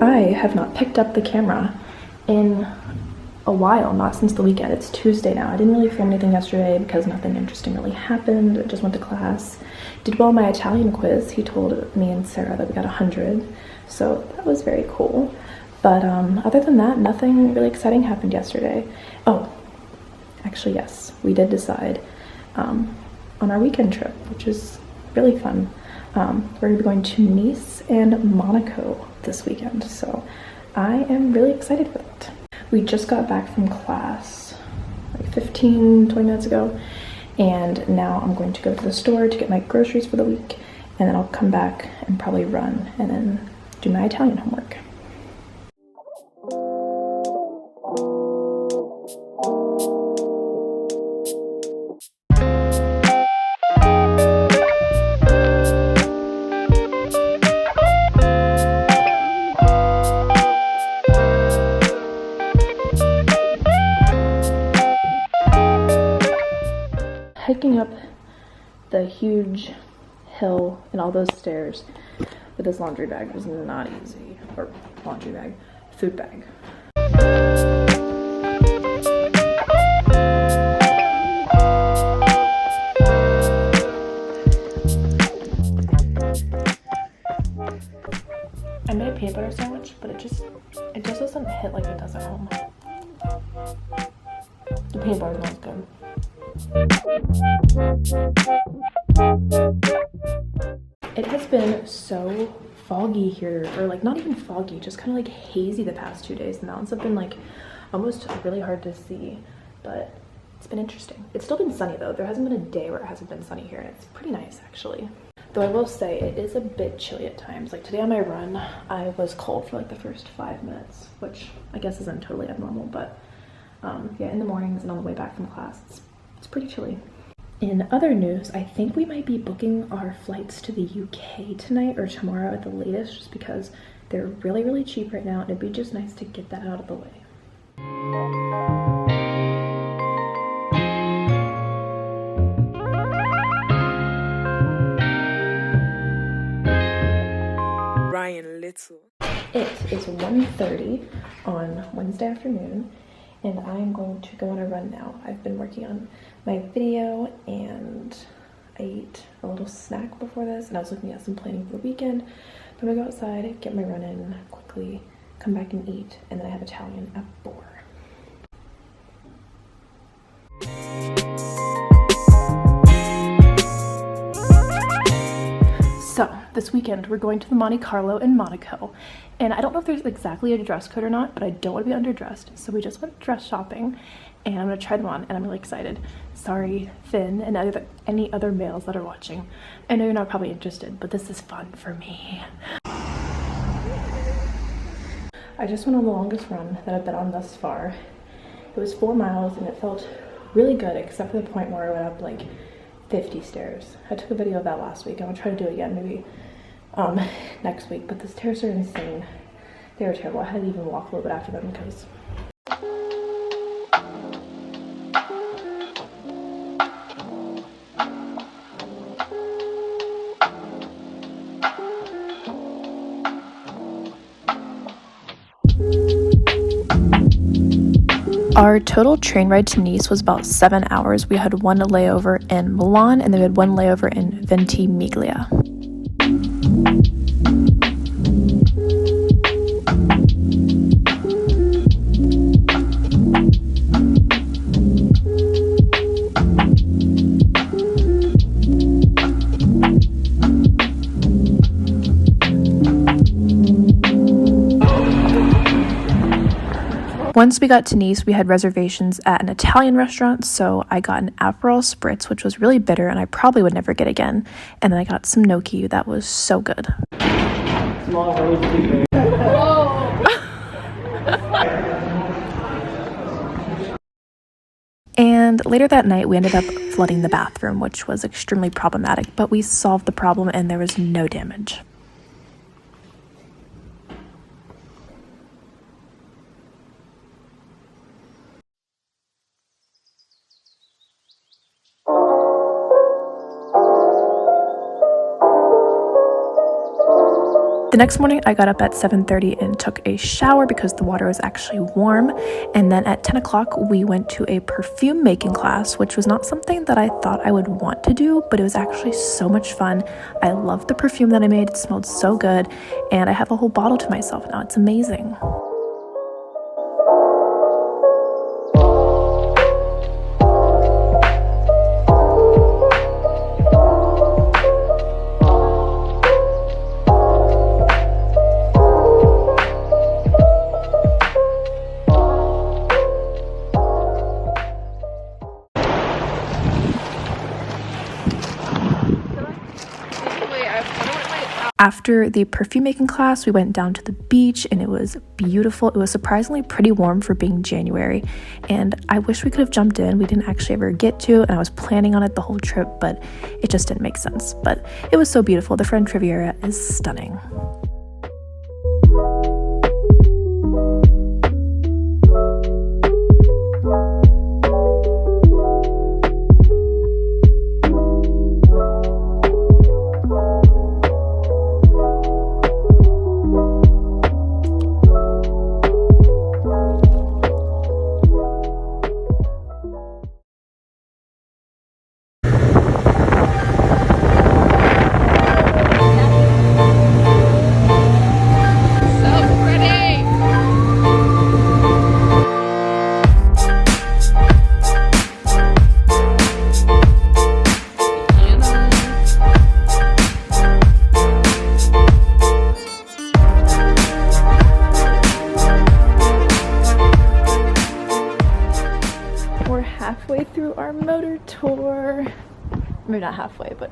I have not picked up the camera in a while, not since the weekend. It's Tuesday now. I didn't really film anything yesterday because nothing interesting really happened. I just went to class, did well on my Italian quiz. He told me and Sarah that we got 100, so that was very cool. But other than that, nothing really exciting happened yesterday. Oh, actually, yes, we did decide on our weekend trip, which is really fun. We're gonna be going to Nice and Monaco this weekend, so I am really excited for that. We just got back from class like 15-20 minutes ago, and now I'm going to go to the store to get my groceries for the week, and then I'll come back and probably run and then do my Italian homework. Hiking up the huge hill and all those stairs with this laundry bag was not easy. Or laundry bag, food bag. I made a peanut butter sandwich, but it just doesn't hit like it does at home. The peanut butter smells good. It has been so foggy here, or like not even foggy, just kind of like hazy the past 2 days. The mountains have been like almost really hard to see, but it's been interesting. It's still been sunny though. There hasn't been a day where it hasn't been sunny here, and it's pretty nice actually. Though I will say it is a bit chilly at times. Like today on my run, I was cold for like the first 5 minutes, which I guess isn't totally abnormal, but yeah, in the mornings and on the way back from class, it's pretty chilly. In other news, I think we might be booking our flights to the UK tonight or tomorrow at the latest, just because they're really, really cheap right now, and it'd be just nice to get that out of the way. Ryan Little. It is 1:30 on Wednesday afternoon, and I'm going to go on a run now. I've been working on my video, and I ate a little snack before this, and I was looking at some planning for the weekend. But I'm gonna go outside, get my run in quickly, come back and eat, and then I have Italian at 4. So this weekend we're going to the Monte Carlo in Monaco, and I don't know if there's exactly a dress code or not, but I don't want to be underdressed, so we just went dress shopping, and I'm gonna try them on, and I'm really excited. Sorry, Finn, and any other males that are watching. I know you're not probably interested, but this is fun for me. I just went on the longest run that I've been on thus far. It was 4 miles, and it felt really good, except for the point where I went up like 50 stairs. I took a video of that last week. I'm gonna try to do it again maybe next week, but the stairs are insane. They were terrible. I had to even walk a little bit after them because our total train ride to Nice was about 7 hours. We had one layover in Milan, and then we had one layover in Ventimiglia. Once we got to Nice, we had reservations at an Italian restaurant, so I got an Aperol Spritz, which was really bitter and I probably would never get again. And then I got some gnocchi that was so good. And later that night, we ended up flooding the bathroom, which was extremely problematic, but we solved the problem and there was no damage. The next morning, I got up at 7:30 and took a shower because the water was actually warm. And then at 10 o'clock, we went to a perfume making class, which was not something that I thought I would want to do, but it was actually so much fun. I loved the perfume that I made. It smelled so good, and I have a whole bottle to myself now. It's amazing. After the perfume making class, we went down to the beach and it was beautiful. It was surprisingly pretty warm for being January, and I wish we could have jumped in. We didn't actually ever get to, and I was planning on it the whole trip, but it just didn't make sense. But it was so beautiful. The French Riviera is stunning. Halfway through our motor tour. Maybe not halfway, but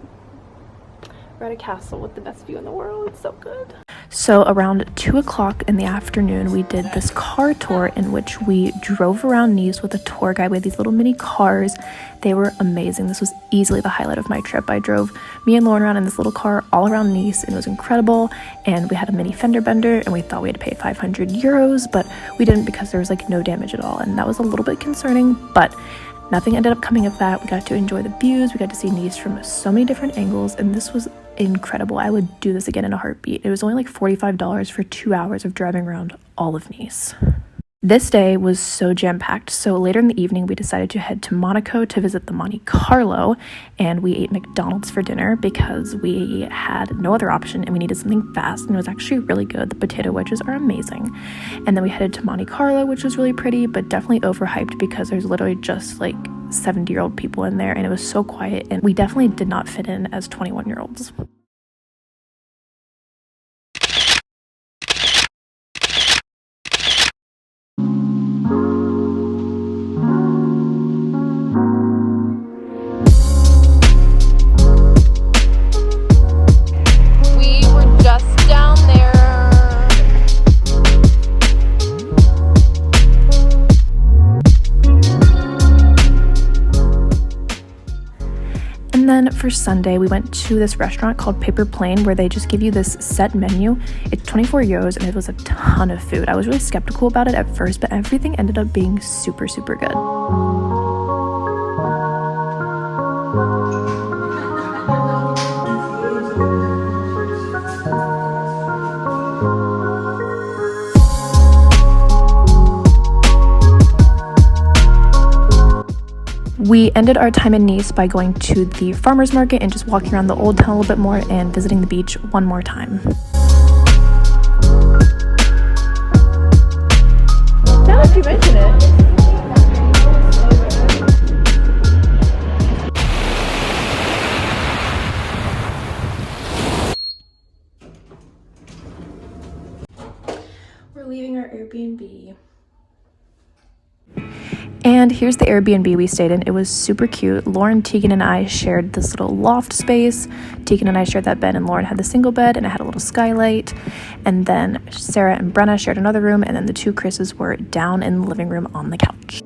we're at a castle with the best view in the world. It's so good. So around 2 o'clock in the afternoon, we did this car tour in which we drove around Nice with a tour guide. We had these little mini cars. They were amazing. This was easily the highlight of my trip. I drove me and Lauren around in this little car all around Nice, and it was incredible. And we had a mini fender bender, and we thought we had to pay 500 euros, but we didn't because there was like no damage at all. And that was a little bit concerning, but nothing ended up coming of that. We got to enjoy the views. We got to see Nice from so many different angles, and this was incredible. I would do this again in a heartbeat. It was only like $45 for 2 hours of driving around all of Nice. This day was so jam-packed, so later in the evening we decided to head to Monaco to visit the Monte Carlo, and we ate McDonald's for dinner because we had no other option and we needed something fast, and it was actually really good. The potato wedges are amazing. And then we headed to Monte Carlo, which was really pretty, but definitely overhyped because there's literally just like 70-year-old people in there, and it was so quiet, and we definitely did not fit in as 21-year-olds. And then for Sunday, we went to this restaurant called Paper Plane where they just give you this set menu. It's 24 euros and it was a ton of food. I was really skeptical about it at first, but everything ended up being super, super good. We ended our time in Nice by going to the farmer's market and just walking around the old town a little bit more and visiting the beach one more time. Now that you mention it. We're leaving our Airbnb. And here's the Airbnb we stayed in. It was super cute. Lauren, Tegan, and I shared this little loft space. Tegan and I shared that bed, and Lauren had the single bed, and it had a little skylight. And then Sarah and Brenna shared another room, and then the two Chris's were down in the living room on the couch.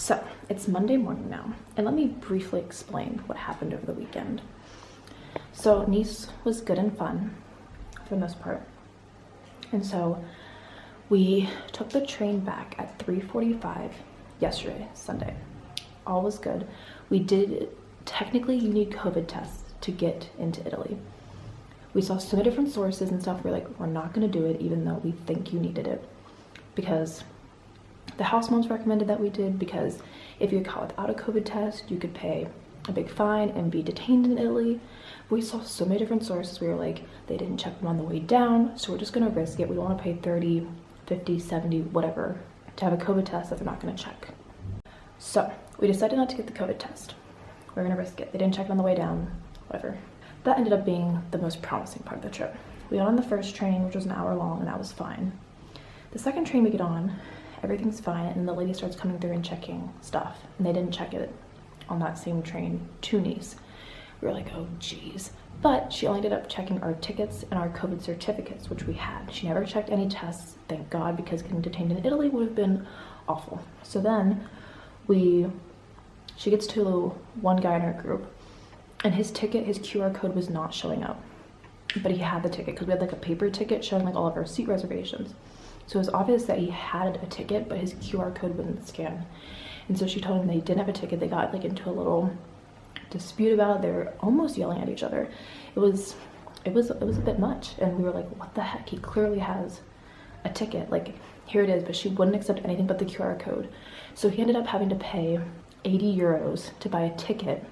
So it's Monday morning now, and let me briefly explain what happened over the weekend. So Nice was good and fun for the most part, and so we took the train back at 3:45 yesterday, Sunday. All was good. We did, technically you need COVID tests to get into Italy. We saw so many different sources and stuff. We're like, we're not gonna do it even though we think you needed it, because the house moms recommended that we did, because if you got without a COVID test, you could pay a big fine and be detained in Italy. We saw so many different sources. We were like, they didn't check them on the way down, so we're just gonna risk it. We don't wanna pay 30, 50, 70, whatever, to have a COVID test that they're not gonna check. So we decided not to get the COVID test. We're gonna risk it. They didn't check it on the way down, whatever. That ended up being the most promising part of the trip. We got on the first train, which was an hour long, and that was fine. The second train we get on, everything's fine, and the lady starts coming through and checking stuff, and they didn't check it on that same train to Nice. We were like, oh geez. But she only ended up checking our tickets and our COVID certificates, which we had. She never checked any tests, thank God, because getting detained in Italy would have been awful. So then she gets to one guy in our group, and his ticket, his QR code was not showing up, but he had the ticket because we had like a paper ticket showing like all of our seat reservations. So it was obvious that he had a ticket, but his QR code wouldn't scan. And so she told him they didn't have a ticket. They got like into a little dispute about it. They were almost yelling at each other. It was a bit much, and we were like, what the heck? He clearly has a ticket. Like, here it is, but she wouldn't accept anything but the QR code. So he ended up having to pay 80 euros to buy a ticket,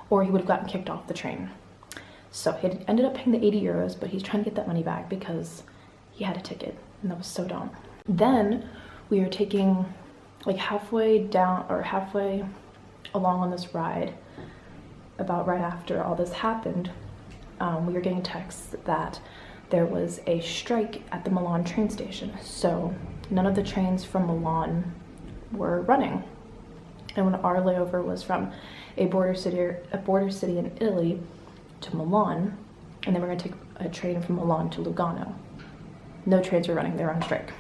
or he would have gotten kicked off the train. So he ended up paying the 80 euros, but he's trying to get that money back because he had a ticket, and that was so dumb. Then we were taking like halfway down or halfway along on this ride, about right after all this happened, we were getting texts that there was a strike at the Milan train station. So none of the trains from Milan were running. And when our layover was from a border city in Italy to Milan, and then we're gonna take a train from Milan to Lugano. No trains were running, they were on strike.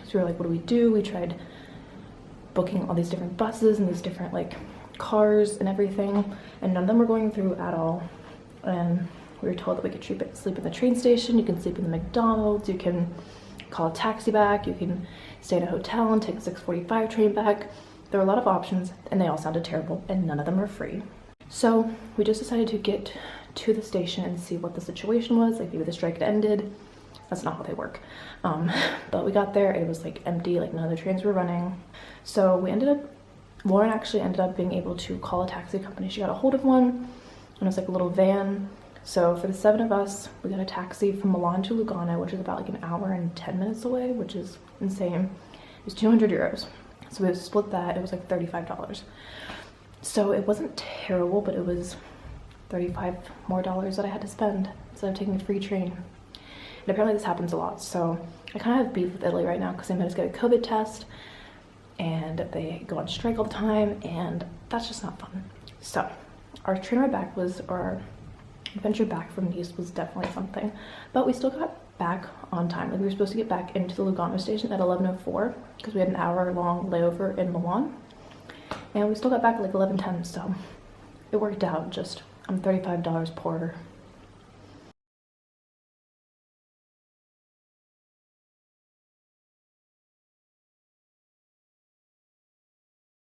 So we were like, what do we do? We tried booking all these different buses and these different like cars and everything, and none of them were going through at all. And we were told that we could sleep in the train station, you can sleep in the McDonald's, you can call a taxi back, you can stay in a hotel and take a 6:45 train back. There were a lot of options, and they all sounded terrible, and none of them were free. So we just decided to get to the station and see what the situation was, like maybe the strike had ended. That's not how they work. But we got there, it was like empty, like none of the trains were running. So Lauren actually ended up being able to call a taxi company. She got a hold of one, and it was like a little van. So for the 7 of us, we got a taxi from Milan to Lugano, which is about like an hour and 10 minutes away, which is insane. It was 200 euros. So we split that, it was like $35. So it wasn't terrible, but it was $35 more that I had to spend instead of taking a free train. And apparently this happens a lot, so I kind of have beef with Italy right now because they made us get a COVID test, and they go on strike all the time, and that's just not fun. So our train ride back our adventure back from Nice was definitely something, but we still got back on time. Like, we were supposed to get back into the Lugano station at 11:04 because we had an hour-long layover in Milan, and we still got back at like 11:10, so it worked out. Just I'm $35 poorer